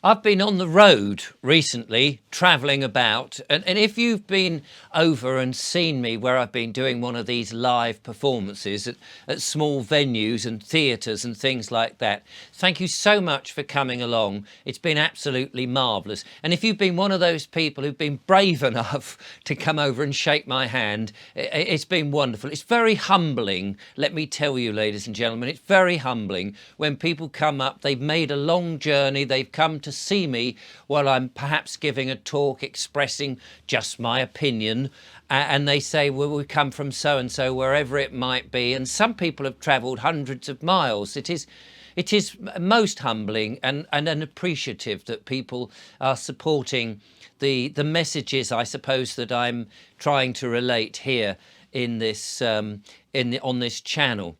I've been on the road recently, travelling about, and if you've been over and seen me where I've been doing one of these live performances at small venues and theatres and things like that, thank you so much for coming along. It's been absolutely marvellous. And if you've been one of those people who've been brave enough to come over and shake my hand, it's been wonderful. It's very humbling, let me tell you, ladies and gentlemen, it's very humbling when people come up, they've made a long journey, they've come to see me while I'm perhaps giving a talk expressing just my opinion, and they say, well, we come from so and so, wherever it might be, and some people have travelled hundreds of miles. It is most humbling and appreciative that people are supporting the messages, I suppose, that I'm trying to relate here in this on this channel.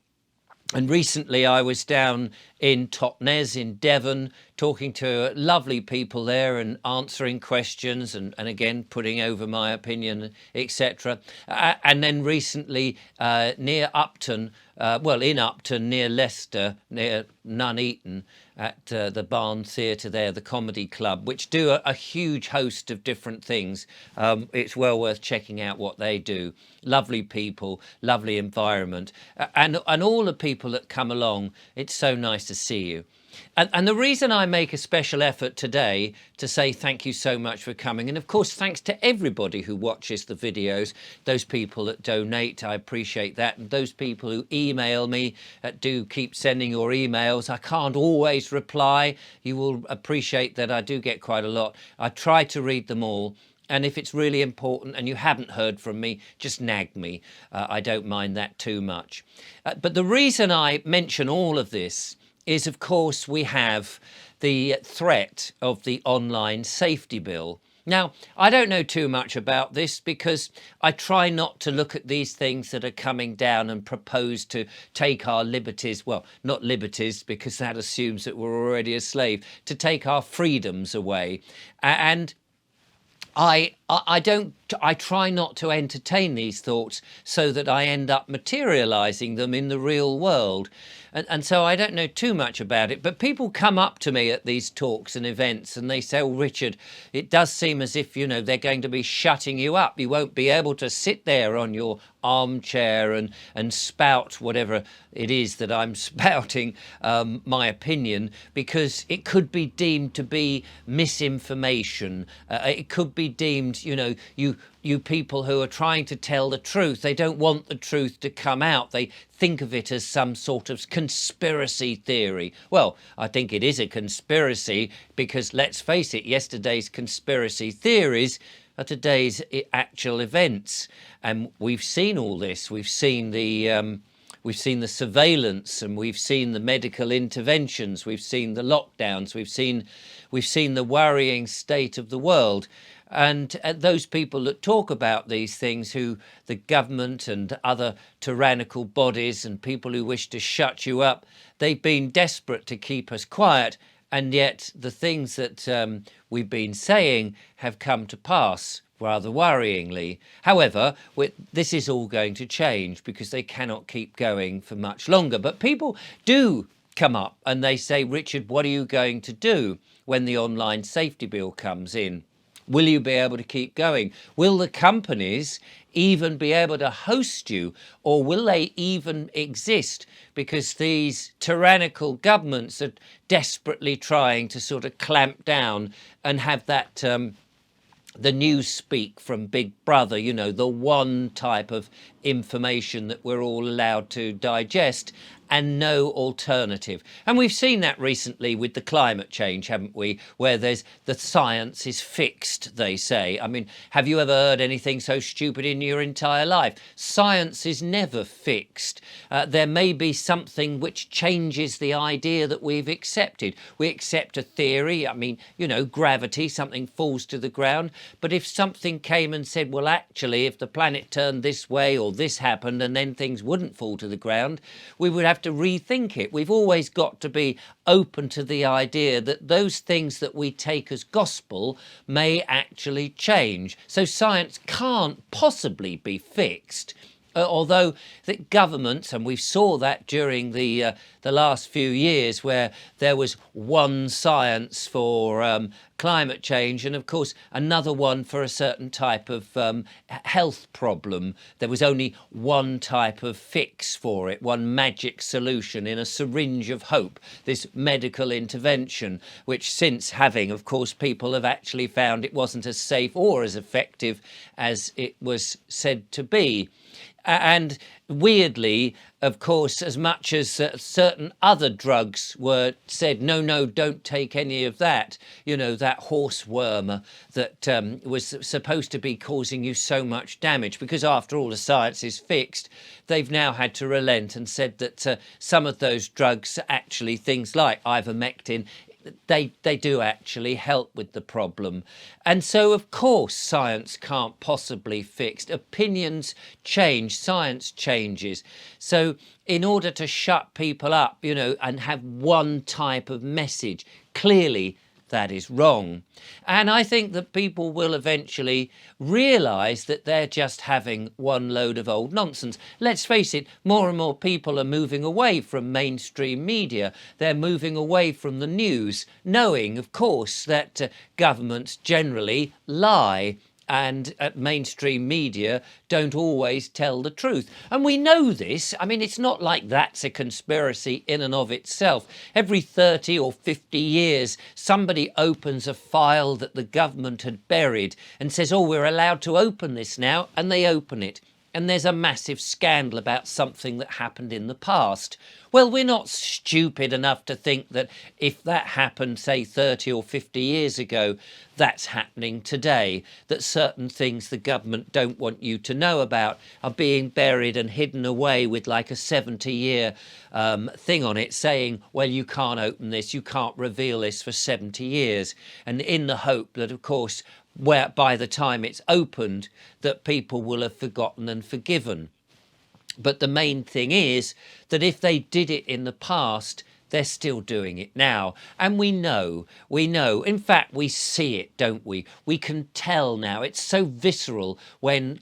And recently I was down in Totnes in Devon, talking to lovely people there and answering questions and again putting over my opinion, etc. And then recently near Upton, in Upton near Leicester, near Nuneaton, at the Barn Theatre there, the comedy club, which do a huge host of different things. It's well worth checking out what they do. Lovely people, lovely environment, and all the people that come along, it's so nice to see you. And the reason I make a special effort today to say thank you so much for coming, and of course thanks to everybody who watches the videos, those people that donate, I appreciate that, and those people who email me, do keep sending your emails. I can't always reply. You will appreciate that I do get quite a lot. I try to read them all. And if it's really important and you haven't heard from me, just nag me. I don't mind that too much. But the reason I mention all of this is, of course, we have the threat of the online safety bill. Now, I don't know too much about this because I try not to look at these things that are coming down and propose to take our liberties, well, not liberties because that assumes that we're already a slave, to take our freedoms away. And I try not to entertain these thoughts so that I end up materializing them in the real world. And so I don't know too much about it, but people come up to me at these talks and events and they say, oh, Richard, it does seem as if, they're going to be shutting you up. You won't be able to sit there on your armchair and spout whatever it is that I'm spouting, my opinion, because it could be deemed to be misinformation. It could be deemed, you people who are trying to tell the truth, they don't want the truth to come out. They think of it as some sort of conspiracy theory. Well, I think it is a conspiracy because, let's face it, yesterday's conspiracy theories are today's actual events. And we've seen all this. We've seen the surveillance, and we've seen the medical interventions. We've seen the lockdowns. We've seen the worrying state of the world. And those people that talk about these things, who the government and other tyrannical bodies and people who wish to shut you up, they've been desperate to keep us quiet. And yet the things that we've been saying have come to pass, rather worryingly. However, this is all going to change because they cannot keep going for much longer. But people do come up and they say, Richard, what are you going to do when the online safety bill comes in? Will you be able to keep going? Will the companies even be able to host you, or will they even exist? Because these tyrannical governments are desperately trying to sort of clamp down and have that the news speak from Big Brother, the one type of information that we're all allowed to digest, and no alternative. And we've seen that recently with the climate change, haven't we? Where the science is fixed, they say. I mean, have you ever heard anything so stupid in your entire life? Science is never fixed. There may be something which changes the idea that we've accepted. We accept a theory, gravity, something falls to the ground. But if something came and said, well, actually, if the planet turned this way or this happened and then things wouldn't fall to the ground, we would have to rethink it. We've always got to be open to the idea that those things that we take as gospel may actually change. So science can't possibly be fixed. although the governments, and we saw that during the last few years, where there was one science for climate change and of course another one for a certain type of health problem. There was only one type of fix for it, one magic solution in a syringe of hope, this medical intervention, which since having, of course, people have actually found it wasn't as safe or as effective as it was said to be. And weirdly, of course, as much as certain other drugs were said, no, no, don't take any of that, you know, that horse worm that was supposed to be causing you so much damage, because after all, the science is fixed, they've now had to relent and said that some of those drugs, actually things like ivermectin, they do actually help with the problem. And so, of course, science can't possibly fix. Opinions change, science changes. So in order to shut people up, you know, and have one type of message, clearly that is wrong. And I think that people will eventually realise that they're just having one load of old nonsense. Let's face it, more and more people are moving away from mainstream media. They're moving away from the news, knowing, of course, that governments generally lie, and mainstream media don't always tell the truth. And we know this. I mean, it's not like that's a conspiracy in and of itself. Every 30 or 50 years, somebody opens a file that the government had buried and says, oh, we're allowed to open this now, and they open it. And there's a massive scandal about something that happened in the past. Well, we're not stupid enough to think that if that happened, say, 30 or 50 years ago, that's happening today, that certain things the government don't want you to know about are being buried and hidden away with like a 70-year thing on it saying, well, you can't open this, you can't reveal this for 70 years. And in the hope that, of course, where by the time it's opened, that people will have forgotten and forgiven. But the main thing is that if they did it in the past, they're still doing it now. And we know, in fact, we see it, don't we? We can tell now. It's so visceral when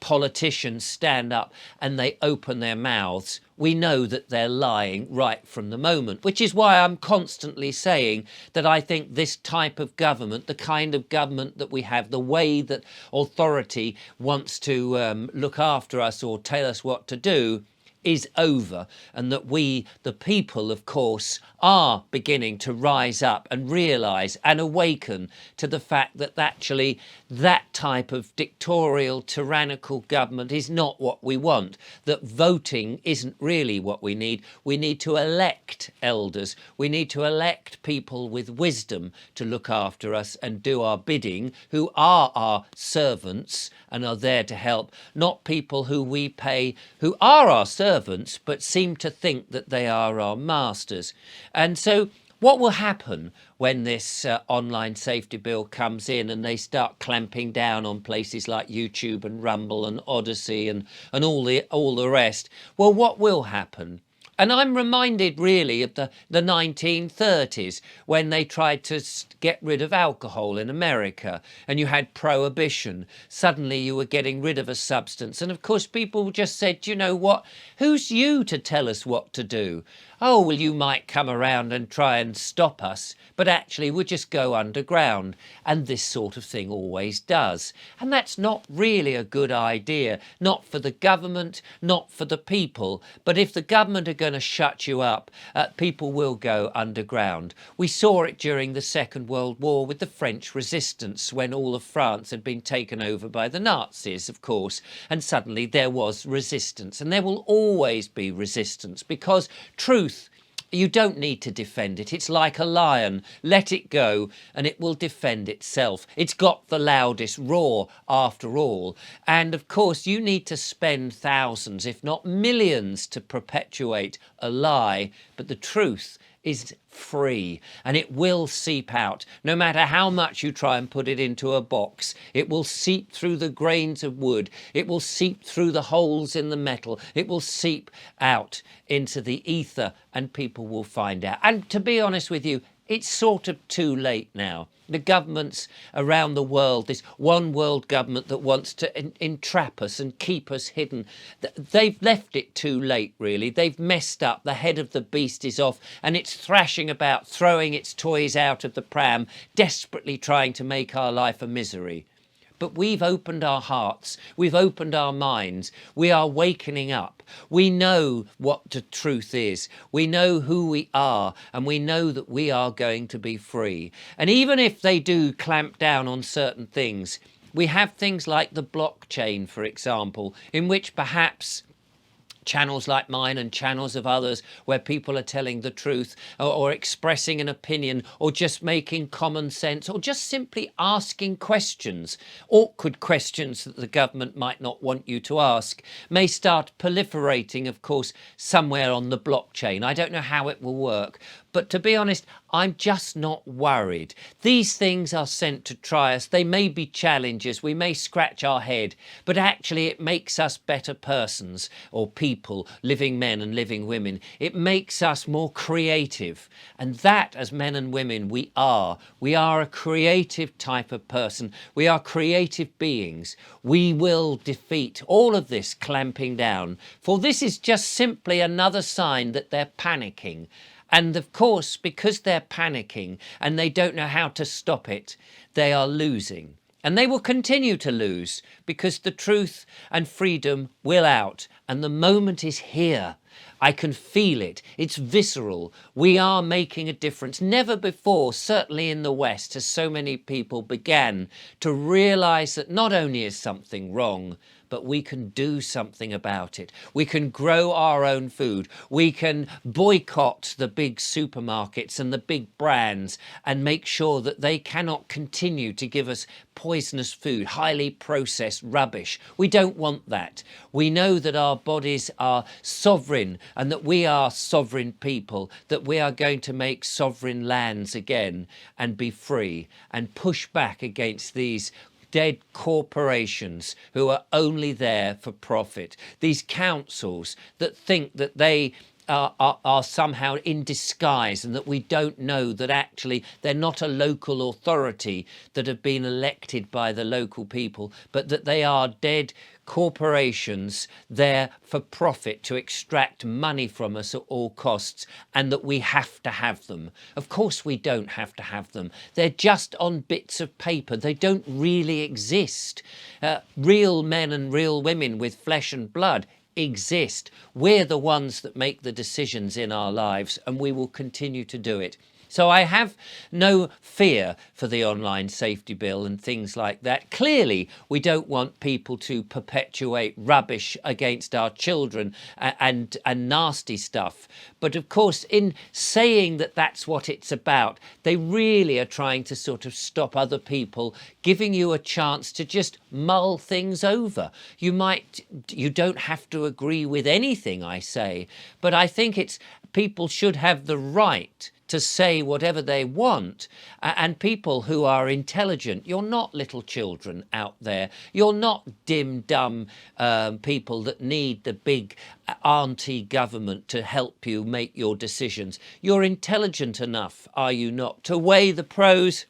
politicians stand up and they open their mouths. We know that they're lying right from the moment, which is why I'm constantly saying that I think this type of government, the kind of government that we have, the way that authority wants to look after us or tell us what to do, is over, and that we, the people, of course, are beginning to rise up and realise and awaken to the fact that actually that type of dictatorial, tyrannical government is not what we want, that voting isn't really what we need. We need to elect elders. We need to elect people with wisdom to look after us and do our bidding, who are our servants and are there to help, not people who we pay, who are our servants, but seem to think that they are our masters. And so what will happen when this online safety bill comes in and they start clamping down on places like YouTube and Rumble and Odyssey and all the rest? Well, what will happen? And I'm reminded really of the 1930s when they tried to get rid of alcohol in America and you had prohibition. Suddenly you were getting rid of a substance. And of course, people just said, you know what? Who's you to tell us what to do? Oh, well, you might come around and try and stop us, but actually we'll just go underground. And this sort of thing always does. And that's not really a good idea, not for the government, not for the people. But if the government are going to shut you up, people will go underground. We saw it during the Second World War with the French resistance, when all of France had been taken over by the Nazis, of course, and suddenly there was resistance. And there will always be resistance, because truth, you don't need to defend it. It's like a lion. Let it go and it will defend itself. It's got the loudest roar after all. And of course, you need to spend thousands, if not millions, to perpetuate a lie. But the truth is free, and it will seep out. No matter how much you try and put it into a box, it will seep through the grains of wood, it will seep through the holes in the metal, it will seep out into the ether, and people will find out. And to be honest with you, it's sort of too late now. The governments around the world, this one world government that wants to entrap us and keep us hidden, they've left it too late, really. They've messed up. The head of the beast is off and it's thrashing about, throwing its toys out of the pram, desperately trying to make our life a misery. But we've opened our hearts, we've opened our minds, we are wakening up. We know what the truth is, we know who we are, and we know that we are going to be free. And even if they do clamp down on certain things, we have things like the blockchain, for example, in which perhaps channels like mine and channels of others where people are telling the truth or expressing an opinion or just making common sense or just simply asking questions, awkward questions that the government might not want you to ask, may start proliferating, of course, somewhere on the blockchain. I don't know how it will work, but to be honest, I'm just not worried. These things are sent to try us. They may be challenges. We may scratch our head, but actually it makes us better persons or people, living men and living women. It makes us more creative. And that, as men and women, we are. We are a creative type of person. We are creative beings. We will defeat all of this clamping down, for this is just simply another sign that they're panicking. And of course, because they're panicking and they don't know how to stop it, they are losing. And they will continue to lose because the truth and freedom will out. And the moment is here. I can feel it. It's visceral. We are making a difference. Never before, certainly in the West, has so many people began to realize that not only is something wrong, but we can do something about it. We can grow our own food. We can boycott the big supermarkets and the big brands and make sure that they cannot continue to give us poisonous food, highly processed rubbish. We don't want that. We know that our bodies are sovereign and that we are sovereign people, that we are going to make sovereign lands again and be free and push back against these dead corporations who are only there for profit. These councils that think that they are somehow in disguise and that we don't know that actually they're not a local authority that have been elected by the local people, but that they are dead corporations there for profit to extract money from us at all costs, and that we have to have them. Of course we don't have to have them. They're just on bits of paper. They don't really exist. Real men and real women with flesh and blood exist. We're the ones that make the decisions in our lives, and we will continue to do it. So I have no fear for the online safety bill and things like that. Clearly, we don't want people to perpetuate rubbish against our children and nasty stuff. But of course, in saying that that's what it's about, they really are trying to sort of stop other people giving you a chance to just mull things over. You don't have to agree with anything I say, but I think people should have the right to say whatever they want, and people who are intelligent. You're not little children out there. You're not dim, dumb people that need the big auntie government to help you make your decisions. You're intelligent enough, are you not, to weigh the pros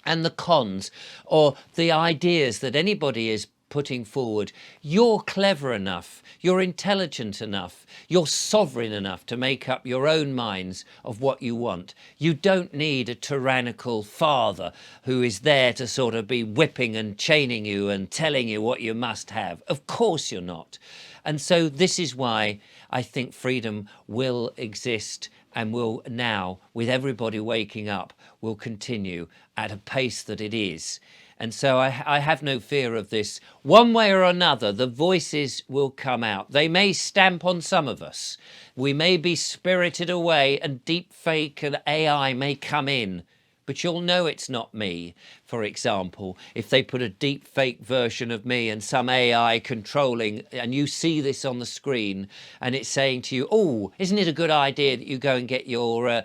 and the cons, or the ideas that anybody is putting forward. You're clever enough, you're intelligent enough, you're sovereign enough to make up your own minds of what you want. You don't need a tyrannical father who is there to sort of be whipping and chaining you and telling you what you must have. Of course you're not. And so this is why I think freedom will exist and will now, with everybody waking up, will continue at a pace that it is. And so I have no fear of this. One way or another, the voices will come out. They may stamp on some of us. We may be spirited away and deep fake and AI may come in. But you'll know it's not me, for example, if they put a deep fake version of me and some AI controlling, and you see this on the screen and it's saying to you, oh, isn't it a good idea that you go and get your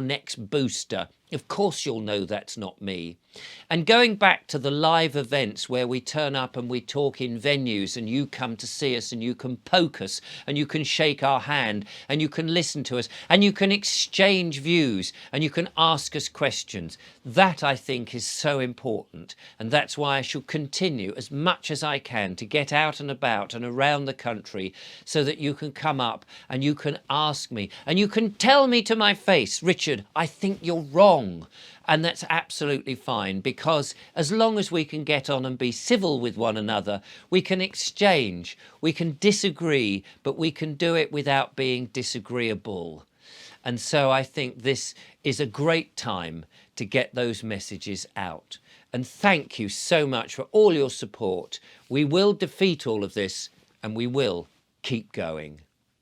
next booster? Of course you'll know that's not me. And going back to the live events where we turn up and we talk in venues and you come to see us and you can poke us and you can shake our hand and you can listen to us and you can exchange views and you can ask us questions. That, I think, is so important. And that's why I shall continue as much as I can to get out and about and around the country so that you can come up and you can ask me and you can tell me to my face, Richard, I think you're wrong. And that's absolutely fine, because as long as we can get on and be civil with one another, we can exchange, we can disagree, but we can do it without being disagreeable. And so I think this is a great time to get those messages out. And thank you so much for all your support. We will defeat all of this and we will keep going.